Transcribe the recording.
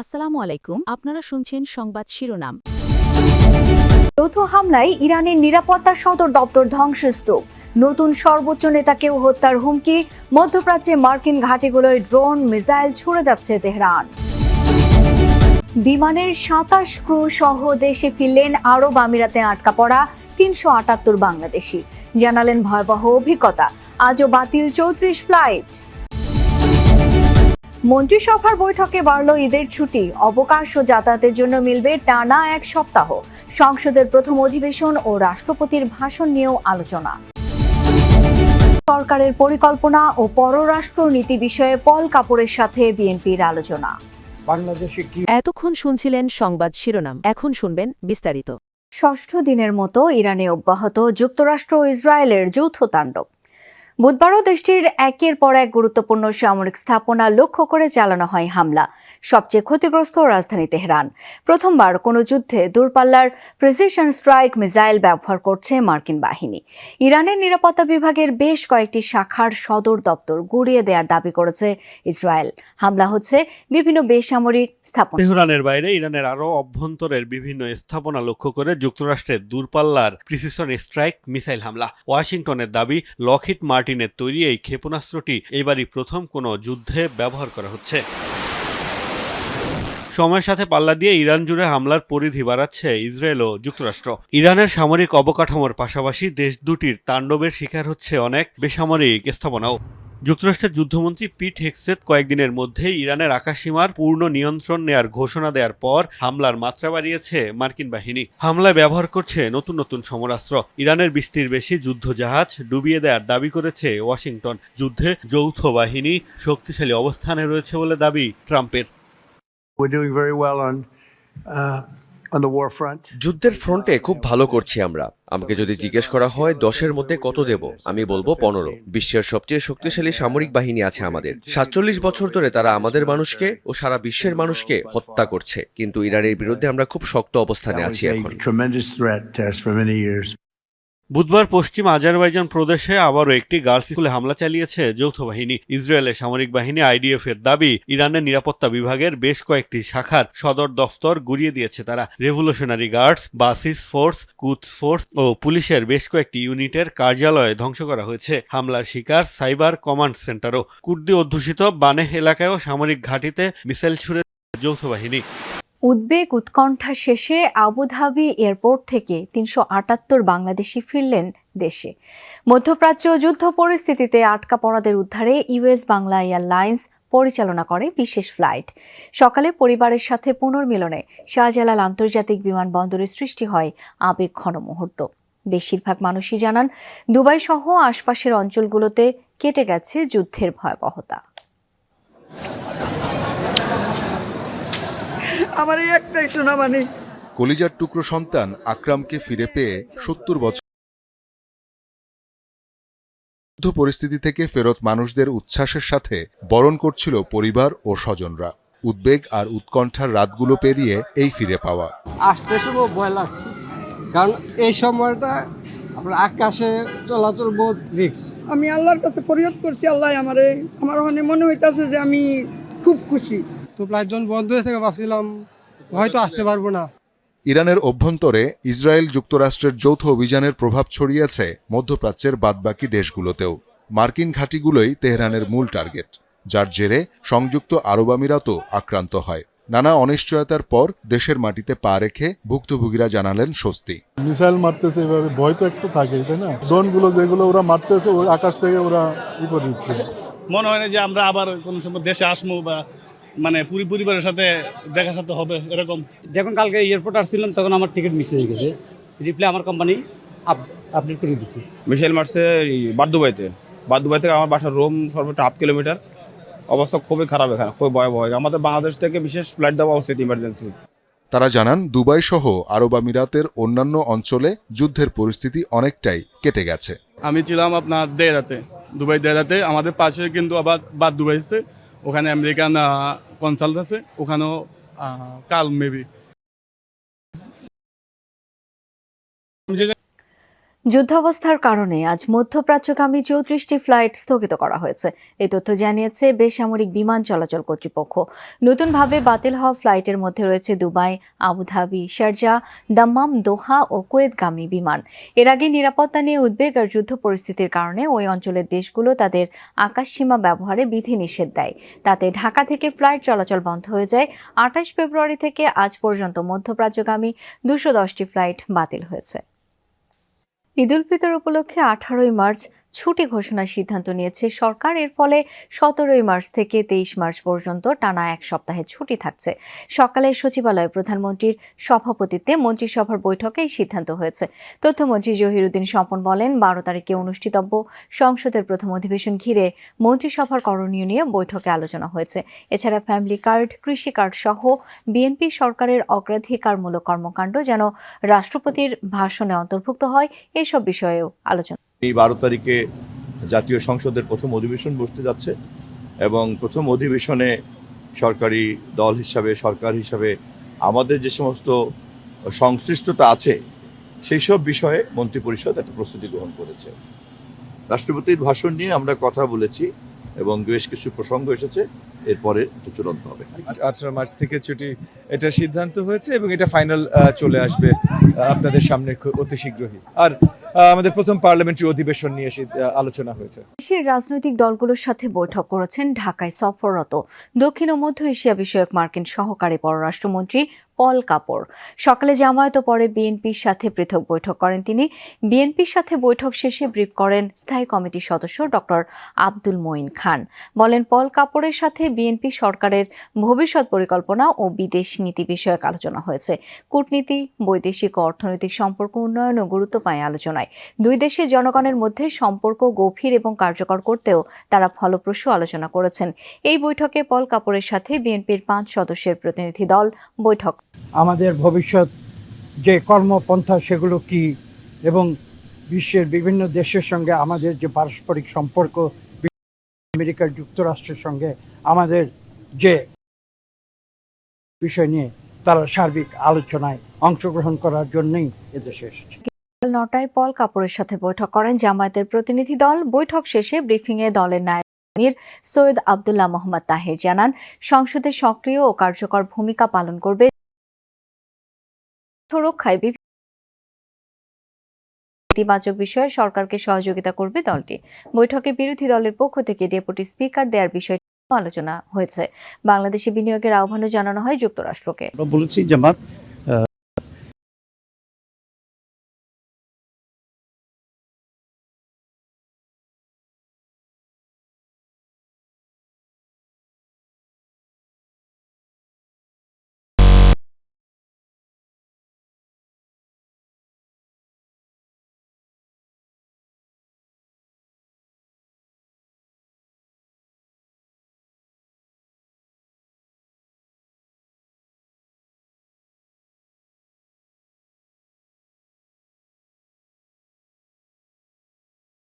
আসসালামু আলাইকুম, আপনারা শুনছেন সংবাদ শিরোনাম। যৌথ হামলায় ইরানের নিরাপত্তা সদর দপ্তর ধ্বংসস্তূপ, নতুন সর্বোচ্চ নেতাকেও হত্যার হুমকি, মধ্যপ্রাচ্যে মার্কিন ঘাঁটিগুলোয় ড্রোন মিসাইল ছুড়ে যাচ্ছে তেহরান। বিমানের ২৭ ক্রু সহ দেশে ফিরলেন আরব আমিরাতে আটকা পড়া ৩৭৮ বাংলাদেশি, জানালেন ভয়াবহ অভিজ্ঞতা, আজও বাতিল ৩৪ ফ্লাইট। মন্ত্রিসভার বৈঠকে বাড়ল ঈদের ছুটি, অবকাশ ও যাতায়াতের জন্য মিলবে টানা ১ সপ্তাহ। সংসদের প্রথম অধিবেশন ও রাষ্ট্রপতির ভাষণ নিয়েও আলোচনা। সরকারের পরিকল্পনা ও পররাষ্ট্র নীতি বিষয়ে পল কাপুরের সাথে বিএনপির আলোচনা। এতক্ষণ শুনছিলেন সংবাদ শিরোনাম, এখন শুনবেন বিস্তারিত। ষষ্ঠ দিনের মতো ইরানে অব্যাহত যুক্তরাষ্ট্র ও ইসরায়েলের যৌথ তাণ্ডব। বুধবারও দেশটির একের পর এক গুরুত্বপূর্ণ সামরিক স্থাপনা লক্ষ্য করে চালানো হয় হামলা। সবচেয়ে ক্ষতিগ্রস্ত রাজধানী তেহরান। প্রথমবার কোনো যুদ্ধে দূরপাল্লার প্রিসিশন স্ট্রাইক মিসাইল ব্যবহার করছে মার্কিন বাহিনী। ইরানের নিরাপত্তা বিভাগের বেশ কয়েকটি শাখার সদর দপ্তর গুঁড়িয়ে দেওয়ার দাবি করেছে ইসরায়েল। হামলা হচ্ছে বিভিন্ন বেসামরিক স্থাপনা। তেহরানের বাইরে ইরানের আরও অভ্যন্তরের বিভিন্ন স্থাপনা লক্ষ্য করে যুক্তরাষ্ট্রের দূরপাল্লার প্রিসিশন স্ট্রাইক মিসাইল হামলা। ওয়াশিংটনের দাবি, লকহিড মার্টিনের তৈরি এই ক্ষেপণাস্ত্রটি এবারই প্রথম কোনো যুদ্ধে ব্যবহার করা হচ্ছে। সময়ের সাথে পাল্লা দিয়ে ইরান জুড়ে হামলার পরিধি বাড়াচ্ছে ইসরায়েল ও যুক্তরাষ্ট্র। ইরানের সামরিক অবকাঠামোর পাশাপাশি দেশ দুটির তাণ্ডবের শিকার হচ্ছে অনেক বেসামরিক স্থাপনাও। যুক্তরাষ্ট্রের যুদ্ধমন্ত্রী পিট হেগসেথ কয়েকদিনের মধ্যেই ইরানের আকাশসীমার পূর্ণ নিয়ন্ত্রণ নেয়ার ঘোষণা দেওয়ার পর হামলার মাত্রা বাড়িয়েছে মার্কিন বাহিনী। হামলায় ব্যবহার করছে নতুন নতুন সমরাস্ত্র। ইরানের ২০টির বেশি যুদ্ধজাহাজ ডুবিয়ে দেওয়ার দাবি করেছে ওয়াশিংটন। যুদ্ধে যৌথ বাহিনী শক্তিশালী অবস্থানে রয়েছে বলে দাবি ট্রাম্পের। যুদ্ধের ফ্রন্টে খুব ভালো করছি আমরা। আমাকে যদি জিজ্ঞেস করা হয় ১০-এর মধ্যে কত দেব, আমি বলবো ১৫। বিশ্বের সবচেয়ে শক্তিশালী সামরিক বাহিনী আছে আমাদের। ৪৭ বছর ধরে তারা আমাদের মানুষকে ও সারা বিশ্বের মানুষকে হত্যা করছে, কিন্তু ইরানের বিরুদ্ধে আমরা খুব শক্ত অবস্থানে আছি এখন। বুধবার পশ্চিম আজারবাইজান প্রদেশে আবারও একটি গার্লস স্কুলে হামলা চালিয়েছে যৌথ বাহিনী। ইসরায়েলের সামরিক বাহিনী আইডিএফ এর দাবি, ইরানের নিরাপত্তা বিভাগের বেশ কয়েকটি শাখার সদর দফতর গুঁড়িয়ে দিয়েছে তারা। রেভলিউশনারি গার্ডস, বাসিস ফোর্স, কুদস ফোর্স ও পুলিশের বেশ কয়েকটি ইউনিটের কার্যালয় ধ্বংস করা হয়েছে। হামলার শিকার সাইবার কমান্ড সেন্টারও। কুর্দি অধ্যুষিত বানেহ এলাকায়ও সামরিক ঘাঁটিতে মিসাইল ছুড়ে যৌথ বাহিনী। উদ্বেগ উৎকণ্ঠা শেষে আবুধাবি এয়ারপোর্ট থেকে ৩৭৮ বাংলাদেশি ফিরলেন দেশে। মধ্যপ্রাচ্য যুদ্ধ পরিস্থিতিতে আটকা পড়াদের উদ্ধারে ইউএস বাংলা এয়ারলাইন্স পরিচালনা করে বিশেষ ফ্লাইট। সকালে পরিবারের সাথে পুনর্মিলনে শাহজালাল আন্তর্জাতিক বিমানবন্দরে সৃষ্টি হয় আবেগঘন মুহূর্ত। বেশিরভাগ মানুষই জানান, দুবাই সহ আশপাশের অঞ্চলগুলোতে কেটে গেছে যুদ্ধের ভয়াবহতা। আমার একটাই শোনা মানে কলিজার টুকরো সন্তান আকরামকে ফিরে পেয়ে ৭০ বছর যুদ্ধ পরিস্থিতি থেকে ফেরত মানুষদের উচ্ছ্বাসের সাথে বরণ করছিল পরিবার ও স্বজনরা। উদ্বেগ আর উৎকণ্ঠার রাতগুলো পেরিয়ে এই ফিরে পাওয়া। আসতে শুভ ভয় লাগছে, কারণ এই সময়টা আপনার আকাশে চলাচল বহুত রিস্ক। আমি আল্লাহর কাছে ফরিয়াদ করছি, আল্লাহ আমার ওখানে মনে হইতাছে যে আমি খুব খুশি। তো প্রায় জন বন্ধ হয়ে থেকে ভাবছিলাম হয়তো আসতে পারবো না। ইরানের অভ্যন্তরে ইসরায়েল যুক্তরাষ্ট্রের যৌথ অভিযানের প্রভাব ছড়িয়েছে মধ্যপ্রাচ্যের বাদবাকি দেশগুলোতেও। মার্কিন ঘাঁটিগুলোই তেহরানের মূল টার্গেট, যার জেরে সংযুক্ত আরব আমিরাতও আক্রান্ত হয়। নানা অনিশ্চয়তার পর দেশের মাটিতে পা রেখে ভুক্তভোগীরা জানালেন স্বস্তি। মিসাইল মারতেছে, এভাবে ভয় তো একটু থাকেই, তাই না? ড্রোনগুলো যেগুলো ওরা মারতেছে, ওই আকাশ থেকে ওরা করে দিচ্ছে। মনে হয় না যে আমরা আবার কোনো সময় দেশে আসবো বা মানে পরিবারের সাথে দেখা সাথে হবে এরকম। যখন কালকে এয়ারপোর্ট আসছিলাম তখন আমার টিকিট মিস হয়ে গেছে। রিপ্লাই আমার কোম্পানি আপডেট করে দিচ্ছে। মিসাইল মারছে বাদুবাই থেকে আমার বাসার রোম সর্বোচ্চ 8 কিলোমিটার। অবস্থা খুবই খারাপ, এখানে খুবই ভয়াবহ। আমাদের বাংলাদেশ থেকে বিশেষ ফ্লাইট দেওয়া উচিত ইমার্জেন্সি। তারা জানান, দুবাই সহ আরব আমিরাতের অন্যান্য অঞ্চলে যুদ্ধের পরিস্থিতি অনেকটাই কেটে গেছে। আমি ছিলাম আপনার দেরাতে, দুবাই দেরাতে। আমাদের পাশে কিন্তু আবার বাদ দুবাই আছে, ওখানে আমেরিকান কনসাল্ট আছে, ওখানেও কাল মেবি। যুদ্ধাবস্থার কারণে আজ মধ্যপ্রাচ্যগামী 34টি ফ্লাইট স্থগিত করা হয়েছে। এই তথ্য জানিয়েছে বেসামরিক বিমান চলাচল কর্তৃপক্ষ। নতুনভাবে বাতিল হওয়া ফ্লাইটের মধ্যে রয়েছে দুবাই, আবুধাবি, শারজাহ, দাম্মাম, দোহা ও কুয়েতগামী বিমান। এর আগে নিরাপত্তা নিয়ে উদ্বেগ আর যুদ্ধ পরিস্থিতির কারণে ওই অঞ্চলের দেশগুলো তাদের আকাশসীমা ব্যবহারে বিধিনিষেধ দেয়। তাতে ঢাকা থেকে ফ্লাইট চলাচল বন্ধ হয়ে যায়। 28 ফেব্রুয়ারি থেকে আজ পর্যন্ত মধ্যপ্রাচ্যগামী 210টি ফ্লাইট বাতিল হয়েছে। ঈদ উল ফিতর উপলক্ষে 18 মার্চ ছুটি ঘোষণার সিদ্ধান্ত নিয়েছে সরকার। এর ফলে 17 মার্চ থেকে 23 মার্চ পর্যন্ত টানা এক সপ্তাহের ছুটি থাকছে। সকালে সচিবালয়ে প্রধানমন্ত্রীর সভাপতিত্বে মন্ত্রিসভার বৈঠকে এই সিদ্ধান্ত হয়েছে। তথ্যমন্ত্রী জহিরুদ্দিন স্বপন বলেন, 12 তারিখে অনুষ্ঠিতব্য সংসদের প্রথম অধিবেশন ঘিরে মন্ত্রিসভার করণীয় নিয়ে বৈঠকে আলোচনা হয়েছে। এছাড়া ফ্যামিলি কার্ড, কৃষি কার্ড সহ বিএনপি সরকারের অগ্রাধিকারমূলক কর্মকাণ্ড যেন রাষ্ট্রপতির ভাষণে অন্তর্ভুক্ত হয়, এসব বিষয়েও আলোচনা। এই 12 তারিখে জাতীয় সংসদের প্রথম অধিবেশন বসতে যাচ্ছে এবং প্রথম অধিবেশনে সরকারি দল হিসাবে, সরকার হিসাবে আমাদের যে সমস্ত সংশ্লিষ্টতা আছে সেই সব বিষয়ে মন্ত্রিপরিষদ একটা প্রস্তুতি গ্রহণ করেছে। রাষ্ট্রপতির ভাষণ নিয়ে আমরা কথা বলেছি এবং বেশ কিছু প্রসঙ্গ এসেছে, এরপরে চূড়ান্ত হবে। 18 মার্চ থেকে ছুটি এটা সিদ্ধান্ত হয়েছে এবং এটা ফাইনাল চলে আসবে আপনাদের সামনে অতি শীঘ্রই। আর আমাদের প্রথম পার্লামেন্টারি অধিবেশন নিয়ে আলোচনা হয়েছে। দেশের রাজনৈতিক দলগুলোর সাথে বৈঠক করেছেন ঢাকায় সফররত দক্ষিণ ও মধ্য এশিয়া বিষয়ক মার্কিন সহকারী পররাষ্ট্রমন্ত্রী পল কাপড়। সকালে জামায়াত ও পরে বিএনপির সাথে পৃথক বৈঠক করেন তিনি। বিএনপির সাথে বৈঠক শেষে ব্রিফ করেন স্থায়ী কমিটির সদস্য ডক্টর আব্দুল মঈন খান। বলেন, পল কাপড়ের সাথে বিএনপি সরকারের ভবিষ্যৎ পরিকল্পনা ও বিদেশ নীতি বিষয়ক আলোচনা হয়েছে। কূটনীতি, বৈদেশিক ও অর্থনৈতিক সম্পর্ক উন্নয়ন ও গুরুত্ব পায় আলোচনায়। দুই দেশের জনগণের মধ্যে সম্পর্ক গভীর এবং কার্যকর করতেও তারা ফলপ্রসূ আলোচনা করেছেন। এই বৈঠকে পল কাপড়ের সাথে বিএনপির 5 সদস্যের প্রতিনিধি দল বৈঠক। আমাদের ভবিষ্যৎ যে কর্মপন্থা সেগুলো কি এবং বিশ্বের বিভিন্ন দেশের সঙ্গে আমাদের যে পারস্পরিক সম্পর্ক, আমেরিকা যুক্তরাষ্ট্রের সঙ্গে আমাদের যে বিষয় নিয়ে তারা সার্বিক আলোচনায় অংশগ্রহণ করার জন্যই এদেশে এসেছে। 9টায় পল কাপড়ের সাথে বৈঠক করেন জামায়াতের প্রতিনিধি দল। বৈঠক শেষে ব্রিফিংয়ে দলের নায়েব আমির সৈয়দ আব্দুল্লাহ মোহাম্মদ তাহের জানান, সংসদে সক্রিয় ও কার্যকর ভূমিকা পালন করবে, রক্ষায় ইতিবাচক বিষয়ে সরকারকে সহযোগিতা করবে দলটি। বৈঠকে বিরোধী দলের পক্ষ থেকে ডেপুটি স্পিকার দেওয়ার বিষয়টি আলোচনা হয়েছে। বাংলাদেশে বিনিয়োগের আহ্বানও জানানো হয় যুক্তরাষ্ট্রকে। বলেছি জামাত